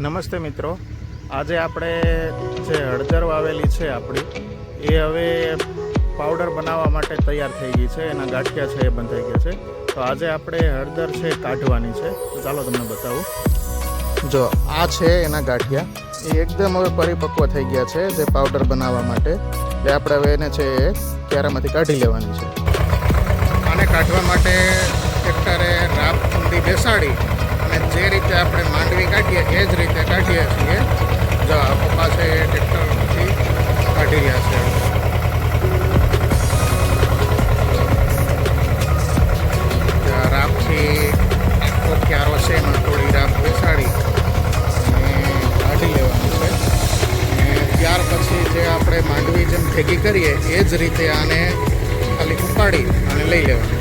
નમસ્તે મિત્રો, આજે આપણે જે હળદર વાવેલી છે આપણી એ હવે પાવડર બનાવવા માટે તૈયાર થઈ ગઈ છે. એના ગાંઠિયા છે એ બંધાઈ ગયા છે. તો આજે આપણે હળદર છે કાઢવાની છે. તો ચાલો તમને બતાવું. જો આ છે એના ગાંઠિયા, એ એકદમ હવે પરિપક્વ થઈ ગયા છે જે પાવડર બનાવવા માટે. એટલે આપણે હવે એને છે એ ક્યારામાંથી કાઢી લેવાની છે. આને કાઢવા માટે ટ્રેક્ટરે રાપ ઊંડી બેસાડી અને જે રીતે આપણે માંડવી કાઢીએ એ જ રીતે કાઢીએ છીએ. જો આ પપ્પા છે એ ટ્રેક્ટરથી કાઢી રહ્યા છે. રાપથી આખો ક્યારો છે એમાં થોડી રાપ બેસાડી અને કાઢી લેવાની છે. અને ત્યાર પછી જે આપણે માંડવી જેમ ભેગી કરીએ એ જ રીતે આને ખાલી ઉપાડી અને લઈ લેવાની.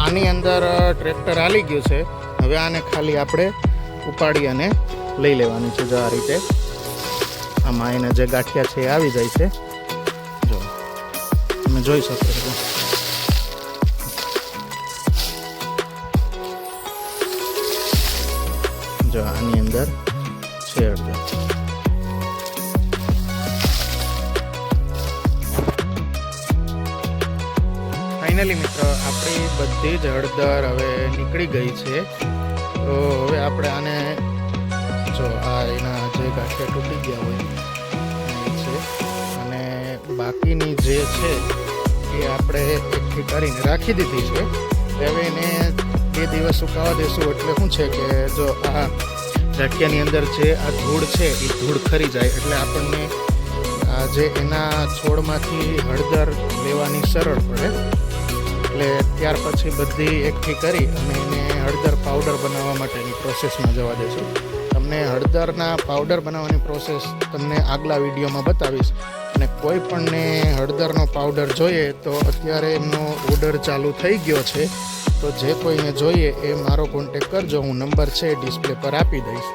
આની અંદર ટ્રેક્ટર હાલી ગયું છે. હવે આને ખાલી આપણે ઉપાડી અને લઈ લેવાની છે. જો આ રીતે આમાં એને જે ગાંઠિયા છે એ આવી જાય છે. જો તમે જોઈ શકો છો. જો આની અંદર છે હળદર. ફાઇનલી મિત્રો, આપણી બધી જ હળદર હવે નીકળી ગઈ છે. તો હવે આપણે આને જો આ એના જે ગાંઠિયા તૂટી ગયા હોય એ છે, અને બાકીની જે છે એ આપણે એકઠી કરીને રાખી દીધી છે. હવે એને 2 દિવસ સુકાવા દેશું. એટલે શું છે કે જો આ ગાંઠિયાની અંદર જે આ ધૂળ છે એ ધૂળ ખરી જાય એટલે આપણને આ જે એના છોડમાંથી હળદર લેવાની સરળ પડે. એટલે ત્યાર પછી બધી એકઠી કરી અને એને હળદર પાવડર બનાવવા માટેની પ્રોસેસમાં જવા દેશું. તમને હળદરના પાવડર બનાવવાની પ્રોસેસ તમને આગલા વિડીયોમાં બતાવીશ. અને કોઈ પણને હળદરનો પાવડર જોઈએ તો અત્યારે એમનો ઓર્ડર ચાલુ થઈ ગયો છે. તો જે કોઈને જોઈએ એ મારો કોન્ટેક કરજો. હું નંબર છે ડિસ્પ્લે પર આપી દઈશ.